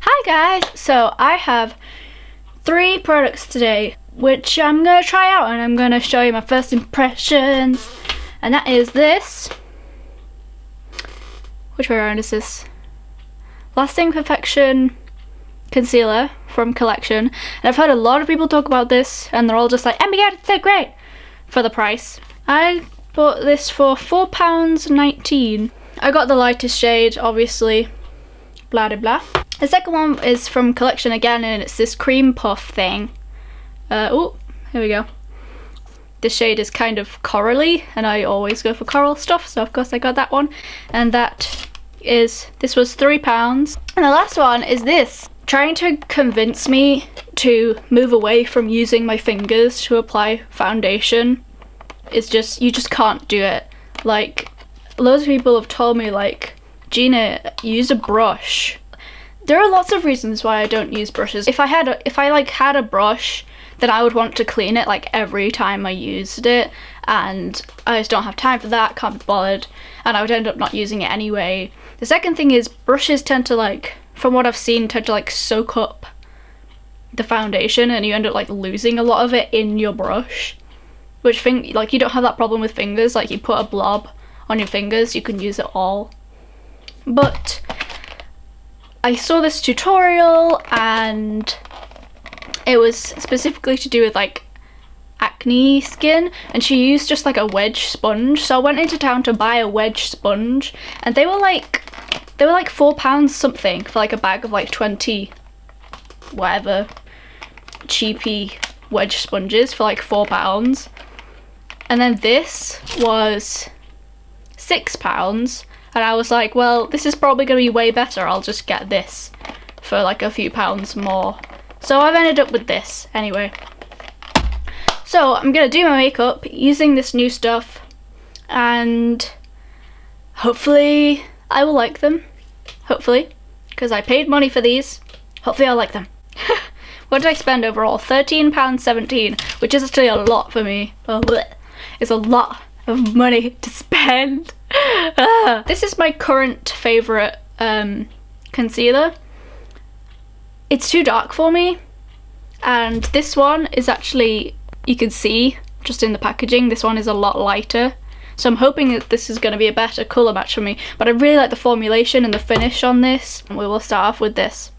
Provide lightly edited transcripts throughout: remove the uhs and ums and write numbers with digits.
Hi guys! So I have 3 products today which I'm going to try out and I'm going to show you my first impressions, and that is this. Which way around is this? Lasting Perfection Concealer from Collection, and I've heard a lot of people talk about this and they're all just like, oh my god, it's so great for the price. I bought this for £4.19. I got the lightest shade, obviously, blah de blah. The second one is from Collection again, and it's this cream puff thing. Oh, here we go. This shade is kind of corally, and I always go for coral stuff, so of course I got that one. And this was £3. And the last one is this. Trying to convince me to move away from using my fingers to apply foundation is just, you just can't do it. Like, loads of people have told me, like, Gina, use a brush. There are lots of reasons why I don't use brushes. If I had a brush, then I would want to clean it like every time I used it, and I just don't have time for that, can't be bothered, and I would end up not using it anyway. The second thing is brushes tend to, like, from what I've seen, tend to like soak up the foundation and you end up like losing a lot of it in your brush. Which like, you don't have that problem with fingers, like you put a blob on your fingers, you can use it all. But I saw this tutorial and it was specifically to do with like acne skin, and she used just like a wedge sponge. So I went into town to buy a wedge sponge and they were like £4 something for like a bag of like 20 whatever cheapy wedge sponges for like £4. And then this was £6, and I was like, well, this is probably gonna be way better, I'll just get this for like a few pounds more. So I've ended up with this anyway. So I'm gonna do my makeup using this new stuff, and hopefully I will like them. Hopefully, because I paid money for these. Hopefully I'll like them. What did I spend overall? £13.17, which is actually a lot for me. Oh, bleh. It's a lot of money to spend. This is my current favourite concealer. It's too dark for me, and this one is actually, you can see just in the packaging, this one is a lot lighter. So I'm hoping that this is going to be a better colour match for me, but I really like the formulation and the finish on this. We will start off with this.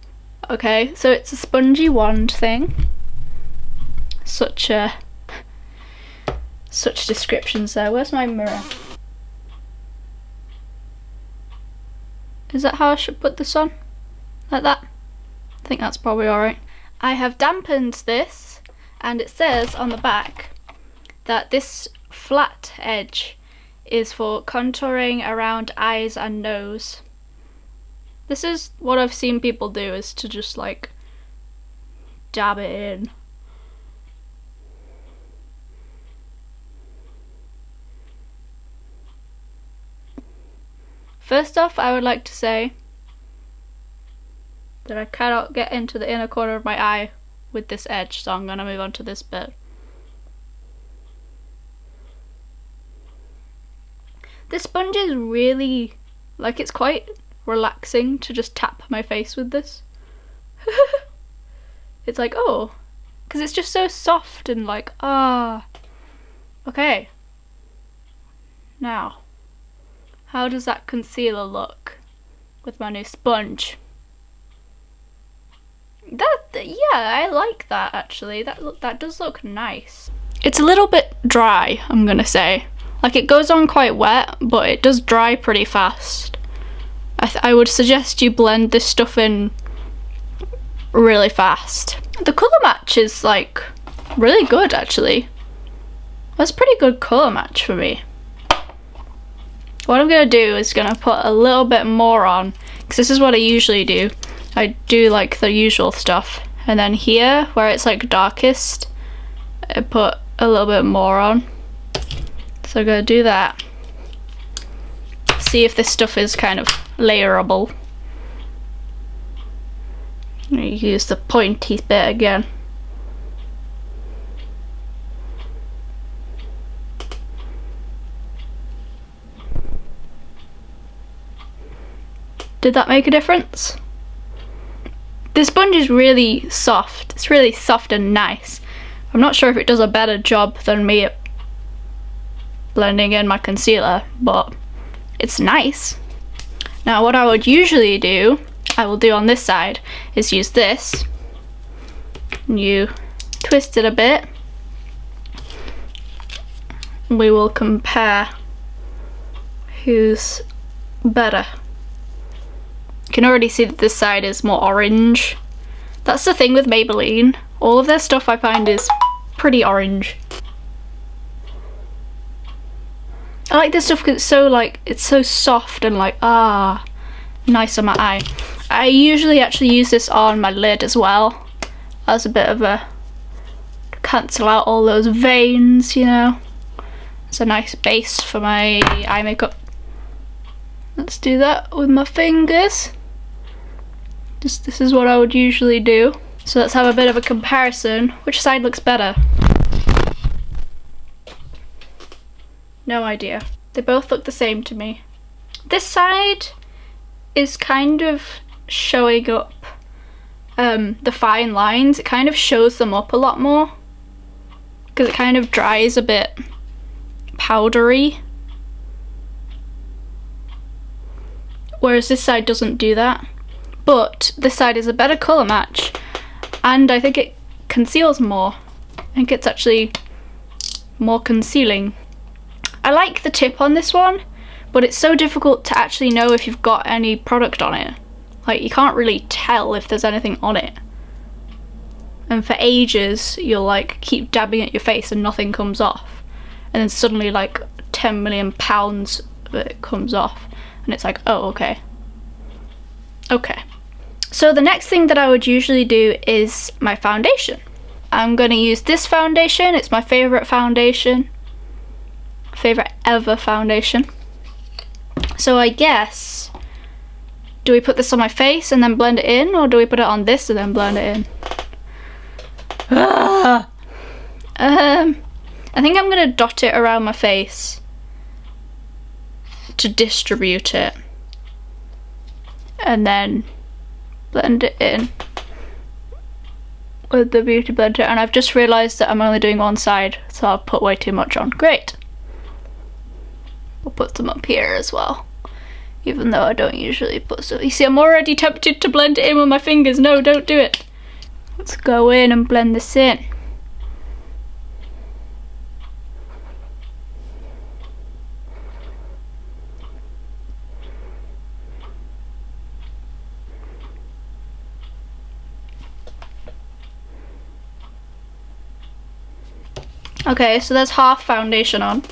Okay, so it's a spongy wand thing. Such descriptions there. Where's my mirror? Is that how I should put this on? Like that? I think that's probably alright. I have dampened this, and it says on the back that this flat edge is for contouring around eyes and nose. This is what I've seen people do, is to just like dab it in. First off, I would like to say that I cannot get into the inner corner of my eye with this edge, so I'm gonna move on to this bit. This sponge is really, like, it's quite relaxing to just tap my face with this. It's like, oh, because it's just so soft and like, ah. Okay. Now, how does that concealer look with my new sponge? Yeah, I like that actually. That does look nice. It's a little bit dry, I'm gonna say. Like, it goes on quite wet, but it does dry pretty fast. I would suggest you blend this stuff in really fast. The colour match is like really good actually. That's a pretty good colour match for me. What I'm gonna do is gonna put a little bit more on, because this is what I usually do. I do like the usual stuff, and then here where it's like darkest, I put a little bit more on. So I'm gonna do that. See if this stuff is kind of layerable. I'm gonna use the pointy bit again. Did that make a difference? This sponge is really soft. It's really soft and nice. I'm not sure if it does a better job than me at blending in my concealer, but it's nice. Now what I would usually do, I will do on this side, is use this. You twist it a bit. We will compare who's better. You can already see that this side is more orange. That's the thing with Maybelline. All of their stuff I find is pretty orange. I like this stuff because it's so it's so soft and nice on my eye. I usually actually use this on my lid as well, as a bit of a, to cancel out all those veins, you know. It's a nice base for my eye makeup. Let's do that with my fingers. This is what I would usually do. So let's have a bit of a comparison. Which side looks better? No idea. They both look the same to me. This side is kind of showing up the fine lines. It kind of shows them up a lot more because it kind of dries a bit powdery. Whereas this side doesn't do that. But this side is a better colour match and I think it conceals more. I think it's actually more concealing. I like the tip on this one, but it's so difficult to actually know if you've got any product on it. Like, you can't really tell if there's anything on it. And for ages, you'll like keep dabbing at your face and nothing comes off. And then suddenly like 10 million pounds of it comes off. And it's like, oh, okay. Okay. So the next thing that I would usually do is my foundation. I'm going to use this foundation. It's my favourite foundation. Favorite ever foundation. So I guess, do we put this on my face and then blend it in, or do we put it on this and then blend it in? I think I'm gonna dot it around my face to distribute it and then blend it in with the beauty blender. And I've just realised that I'm only doing one side, so I've put way too much on. Great. We'll put some up here as well, even though I don't usually put some. You see, I'm already tempted to blend it in with my fingers. No, don't do it. Let's go in and blend this in. Okay, so there's half foundation on.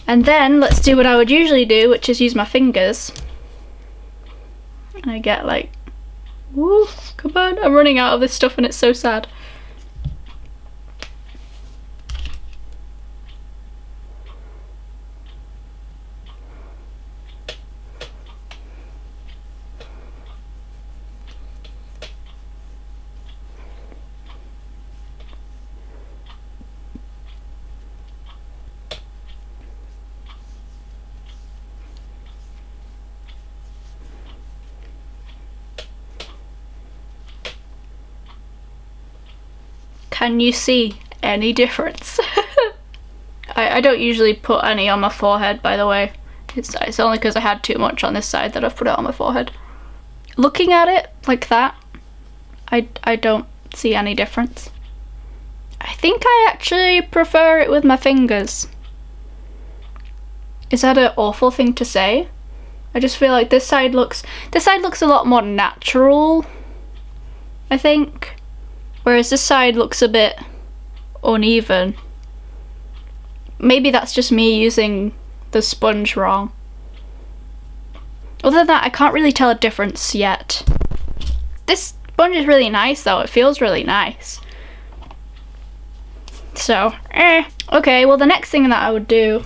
And then let's do what I would usually do, which is use my fingers. And I get like, woo, come on, I'm running out of this stuff and it's so sad. Can you see any difference? I don't usually put any on my forehead, by the way. It's only because I had too much on this side that I've put it on my forehead. Looking at it like that, I don't see any difference. I think I actually prefer it with my fingers. Is that an awful thing to say? I just feel like this side looks a lot more natural, I think. Whereas this side looks a bit uneven. Maybe that's just me using the sponge wrong. Other than that, I can't really tell a difference yet. This sponge is really nice though, it feels really nice. So, okay, well the next thing that I would do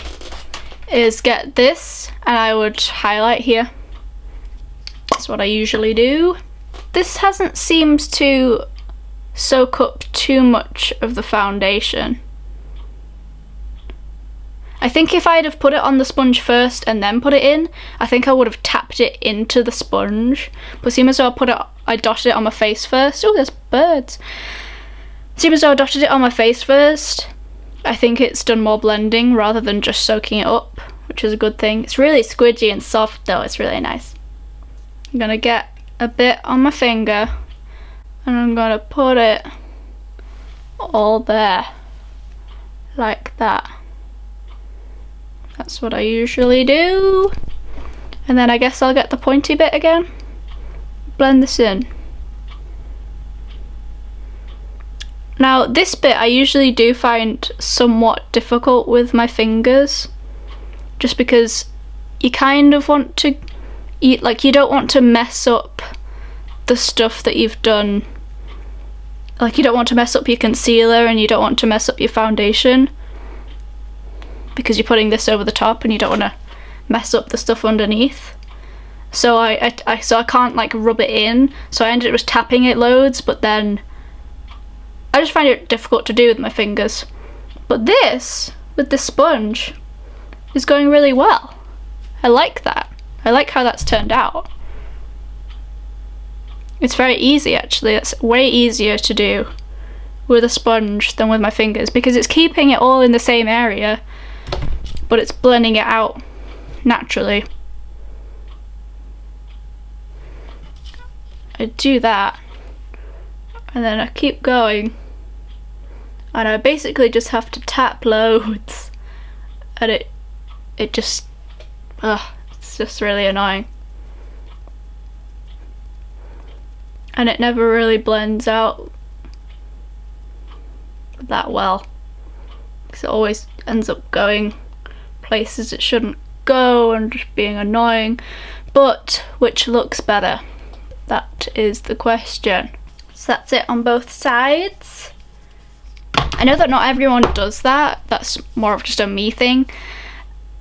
is get this and I would highlight here. That's what I usually do. This hasn't seemed to soak up too much of the foundation. I think if I'd have put it on the sponge first and then put it in, I think I would have tapped it into the sponge. But seeing as though I dotted it on my face first. Oh, there's birds. Seeing as though I dotted it on my face first, I think it's done more blending rather than just soaking it up, which is a good thing. It's really squidgy and soft though, it's really nice. I'm gonna get a bit on my finger and I'm gonna put it all there, like that. That's what I usually do. And then I guess I'll get the pointy bit again. Blend this in. Now this bit I usually do find somewhat difficult with my fingers, just because you kind of want to, you don't want to mess up the stuff that you've done. Like you don't want to mess up your concealer and you don't want to mess up your foundation, because you're putting this over the top and you don't want to mess up the stuff underneath. So I can't like rub it in, so I ended up just tapping it loads, but then I just find it difficult to do with my fingers. But this, with this sponge, is going really well. I like that. I like how that's turned out. It's very easy actually. It's way easier to do with a sponge than with my fingers, because it's keeping it all in the same area, but it's blending it out naturally. I do that, and then I keep going, and I basically just have to tap loads, and it just, it's just really annoying. And it never really blends out that well, because it always ends up going places it shouldn't go and just being annoying. But which looks better? That is the question. So that's it on both sides. I know that not everyone does that. That's more of just a me thing.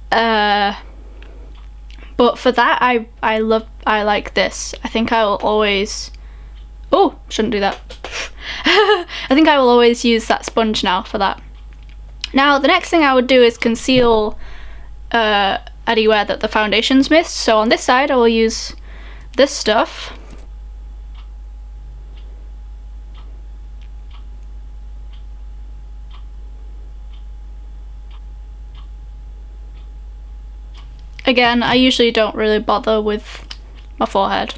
But for that, I like this. I think I will always. Oh, shouldn't do that. I think I will always use that sponge now for that. Now the next thing I would do is conceal anywhere that the foundation's missed. So on this side I will use this stuff. Again, I usually don't really bother with my forehead.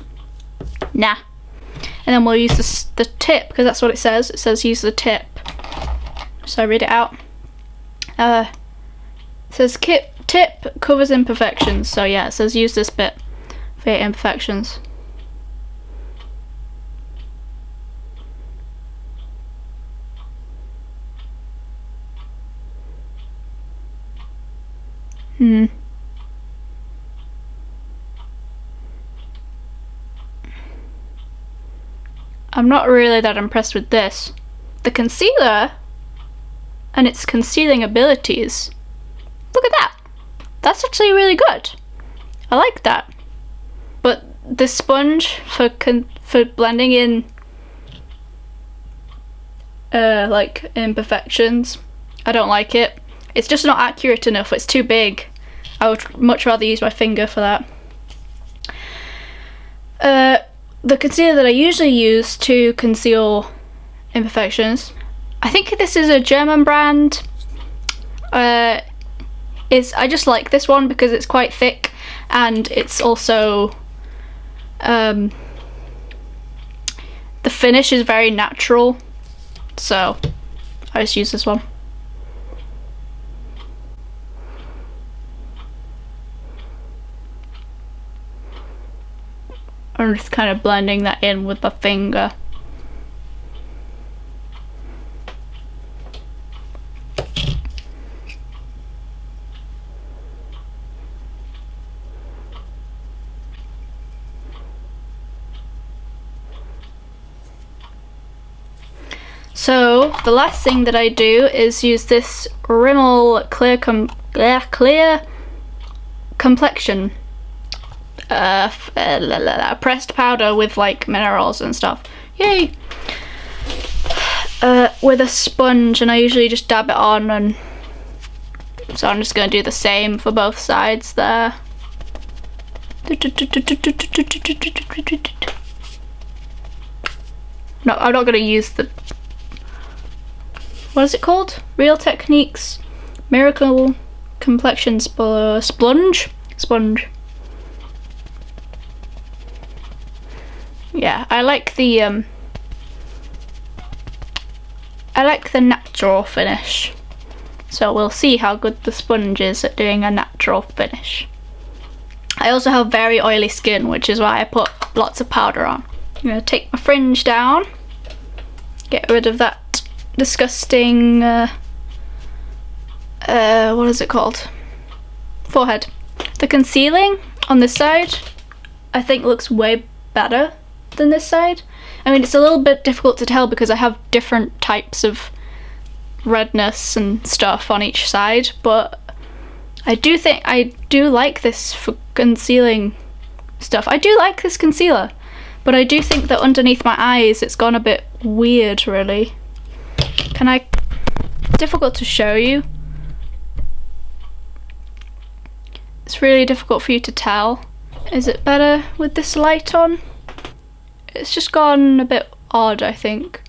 Nah. And then we'll use the tip, because that's what it says. It says use the tip. So I read it out. It says tip covers imperfections. So yeah, it says use this bit for your imperfections. I'm not really that impressed with this. The concealer and its concealing abilities. Look at that. That's actually really good. I like that. But the sponge for blending in like imperfections, I don't like it. It's just not accurate enough. It's too big. I would much rather use my finger for that. The concealer that I usually use to conceal imperfections, I think this is a German brand. I just like this one because it's quite thick, and it's also the finish is very natural, so I just use this one. I'm just kind of blending that in with my finger. So the last thing that I do is use this Rimmel clear complexion pressed powder with like minerals and stuff. Yay! With a sponge, and I usually just dab it on and So I'm just going to do the same for both sides there. No, I'm not going to use the... What is it called? Real Techniques Miracle Complexion Sponge? Sponge. Yeah, I like the natural finish. So we'll see how good the sponge is at doing a natural finish. I also have very oily skin, which is why I put lots of powder on. I'm going to take my fringe down, get rid of that disgusting, what is it called? Forehead. The concealing on this side, I think looks way better than this side. I mean, it's a little bit difficult to tell because I have different types of redness and stuff on each side, but I do like this for concealing stuff. I do like this concealer, but I do think that underneath my eyes it's gone a bit weird, really. Difficult to show you. It's really difficult for you to tell. Is it better with this light on? It's just gone a bit odd, I think.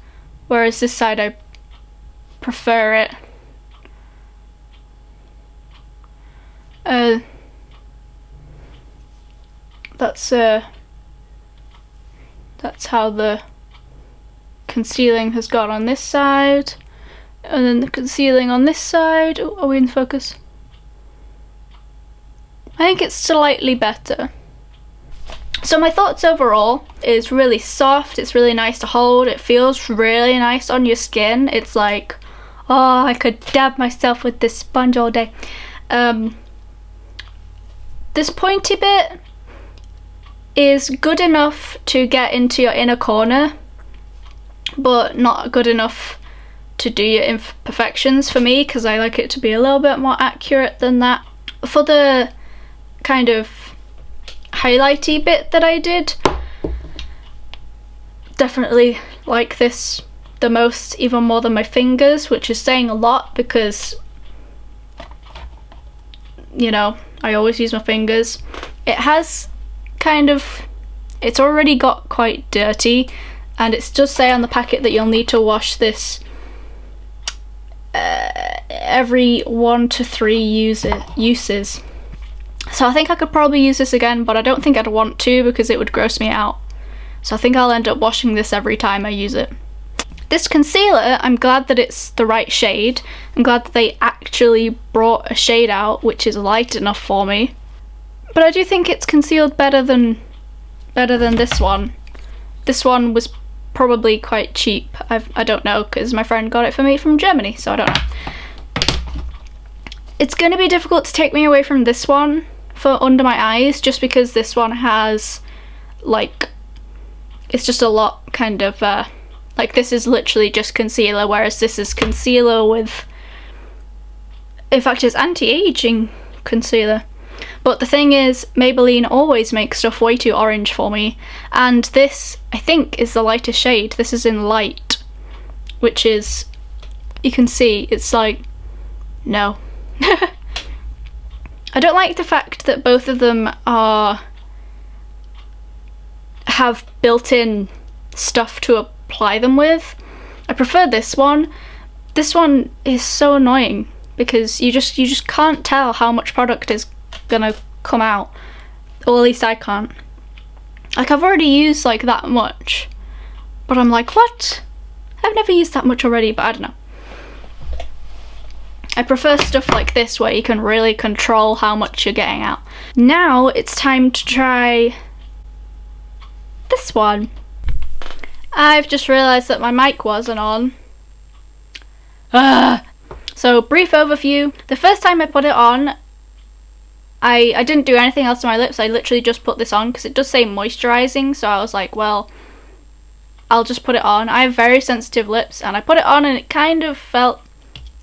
Whereas this side I prefer it. That's how the concealing has gone on this side, and then the concealing on this side. Oh, are we in focus? I think it's slightly better. So my thoughts overall is really soft, it's really nice to hold, it feels really nice on your skin. It's like, oh, I could dab myself with this sponge all day. This pointy bit is good enough to get into your inner corner, but not good enough to do your imperfections for me, because I like it to be a little bit more accurate than that. For the kind of highlighty bit that I did, definitely like this the most, even more than my fingers, which is saying a lot because, you know, I always use my fingers. It has it's already got quite dirty, and it does say on the packet that you'll need to wash this every 1 to 3 uses. So I think I could probably use this again, but I don't think I'd want to because it would gross me out. So I think I'll end up washing this every time I use it. This concealer, I'm glad that it's the right shade. I'm glad that they actually brought a shade out which is light enough for me. But I do think it's concealed better than this one. This one was probably quite cheap. I don't know, because my friend got it for me from Germany, so I don't know. It's going to be difficult to take me away from this one for under my eyes, just because this one has, like, it's just a lot kind of, like, this is literally just concealer, whereas this is concealer with, in fact, it's anti-aging concealer. But the thing is, Maybelline always makes stuff way too orange for me, and this, I think, is the lightest shade. This is in light, which is, you can see, it's like, no. I don't like the fact that both of them have built-in stuff to apply them with. I prefer this one. This one is so annoying because you just can't tell how much product is gonna come out, or at least I can't. Like, I've already used like that much, but I'm like, what? I've never used that much already, but I don't know. I prefer stuff like this where you can really control how much you're getting out. Now it's time to try this one. I've just realised that my mic wasn't on. So, brief overview. The first time I put it on, I didn't do anything else to my lips. I literally just put this on because it does say moisturising, so I was like, well, I'll just put it on. I have very sensitive lips, and I put it on and it kind of felt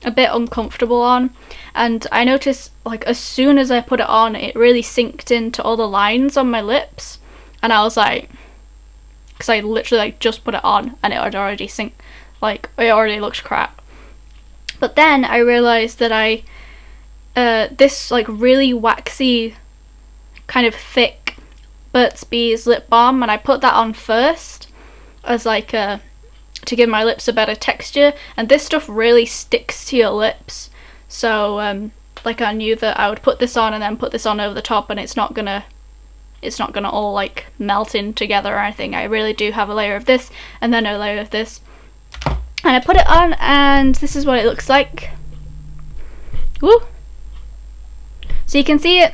a bit uncomfortable on, and I noticed, like, as soon as I put it on, it really synced into all the lines on my lips, and I was like, because I literally like just put it on and it had already synced, like, it already looked crap. But then I realised that I this like really waxy, kind of thick Burt's Bees lip balm, and I put that on first as like to give my lips a better texture. And this stuff really sticks to your lips, so like I knew that I would put this on and then put this on over the top, and it's not gonna all like melt in together or anything. I really do have a layer of this and then a layer of this, and I put it on, and this is what it looks like. Woo! So you can see it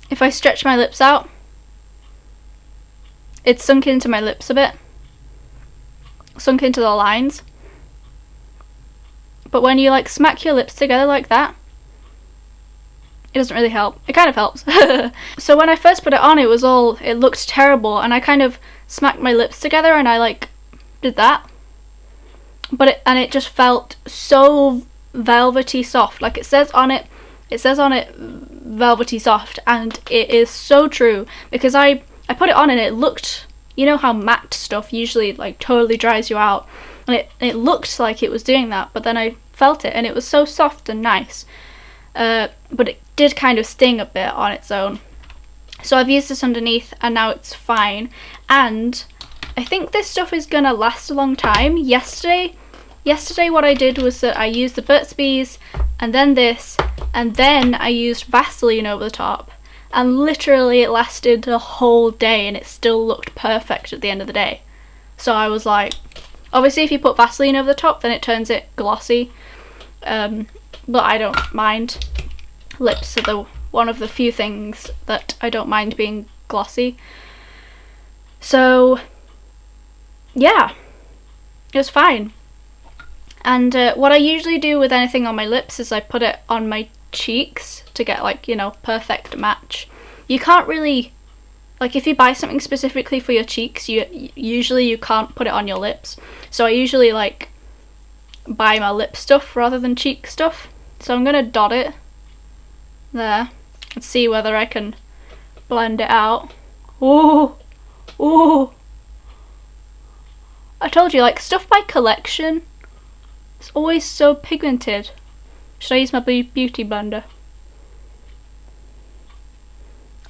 if I stretch my lips out. It's sunk into my lips a bit, sunk into the lines. But when you like smack your lips together like that, it doesn't really help. It kind of helps. So when I first put it on, it looked terrible, and I kind of smacked my lips together and I like did that. But it just felt so velvety soft. Like it says on it velvety soft, and it is so true, because I put it on and it looked, you know how matte stuff usually like totally dries you out, and it looked like it was doing that, but then I felt it and it was so soft and nice. But it did kind of sting a bit on its own. So I've used this underneath and now it's fine, and I think this stuff is gonna last a long time. Yesterday what I did was that I used the Burt's Bees and then this, and then I used Vaseline over the top, and literally it lasted the whole day and it still looked perfect at the end of the day. So I was like, obviously if you put Vaseline over the top then it turns it glossy, but I don't mind. Lips are one of the few things that I don't mind being glossy. So yeah, it was fine. And what I usually do with anything on my lips is I put it on my cheeks to get like, you know, perfect match. You can't really, like if you buy something specifically for your cheeks, you can't put it on your lips. So I usually like buy my lip stuff rather than cheek stuff. So I'm gonna dot it there and see whether I can blend it out. Ooh, ooh. I told you, like stuff by collection, it's always so pigmented. Should I use my beauty blender?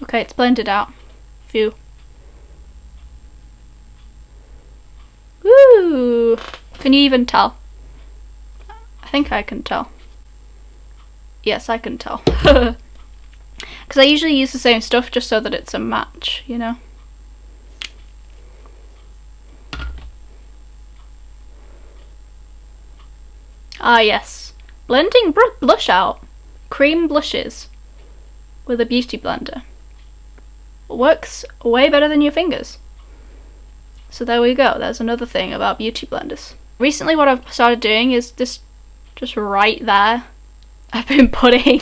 Okay, it's blended out. Phew. Woo! Can you even tell? I think I can tell. Yes, I can tell. Because I usually use the same stuff just so that it's a match, you know? Ah yes, blending blush out. Cream blushes with a beauty blender. Works way better than your fingers. So there we go, there's another thing about beauty blenders. Recently what I've started doing is this, just right there, I've been putting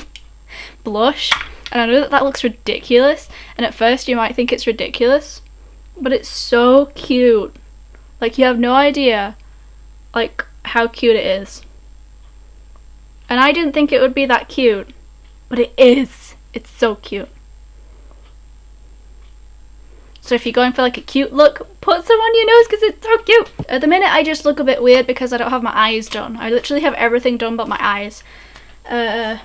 blush, and I know that that looks ridiculous, and at first you might think it's ridiculous, but it's so cute. Like you have no idea like how cute it is. And I didn't think it would be that cute, but it is. It's so cute. So if you're going for like a cute look, put some on your nose because it's so cute. At the minute I just look a bit weird because I don't have my eyes done. I literally have everything done but my eyes. And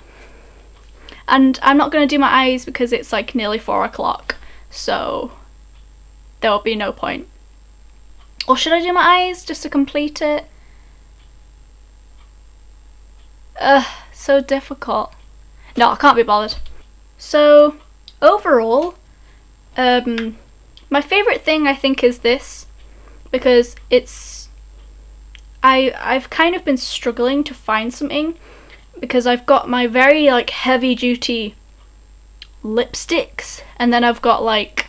I'm not going to do my eyes because it's like nearly 4 o'clock. So there will be no point. Or should I do my eyes just to complete it? So difficult. No, I can't be bothered. So overall, my favourite thing I think is this, because I've kind of been struggling to find something, because I've got my very like heavy duty lipsticks, and then I've got like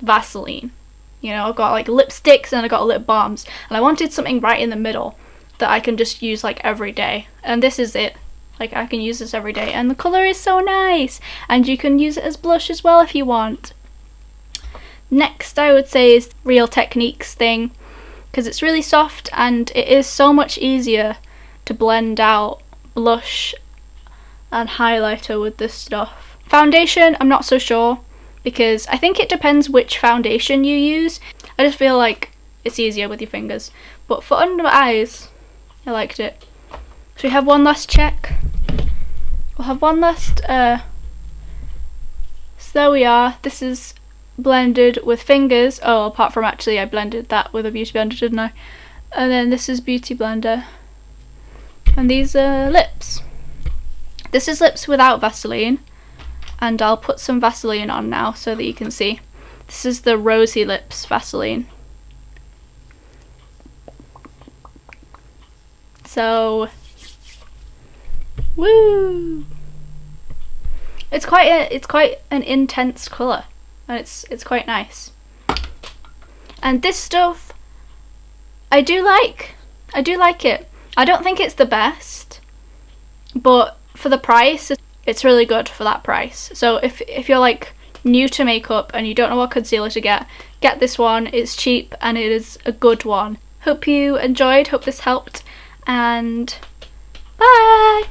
Vaseline. You know, I've got like lipsticks and I've got lip balms, and I wanted something right in the middle that I can just use like every day, and this is it. Like I can use this every day, and the colour is so nice, and you can use it as blush as well if you want. Next I would say is Real Techniques thing, because it's really soft and it is so much easier to blend out blush and highlighter with this stuff. Foundation, I'm not so sure, because I think it depends which foundation you use. I just feel like it's easier with your fingers. But for under my eyes, I liked it. So we have one last check. We'll have one last, so there we are. This is blended with fingers. Oh, apart from actually I blended that with a beauty blender, didn't I? And then this is beauty blender. And these are lips. This is lips without Vaseline. And I'll put some Vaseline on now so that you can see. This is the Rosy Lips Vaseline. So, woo! It's quite an intense colour, and it's quite nice. And this stuff, I do like it. I don't think it's the best, but for the price, it's really good for that price. So if you're like new to makeup and you don't know what concealer to get this one. It's cheap and it is a good one. Hope you enjoyed, hope this helped, and bye!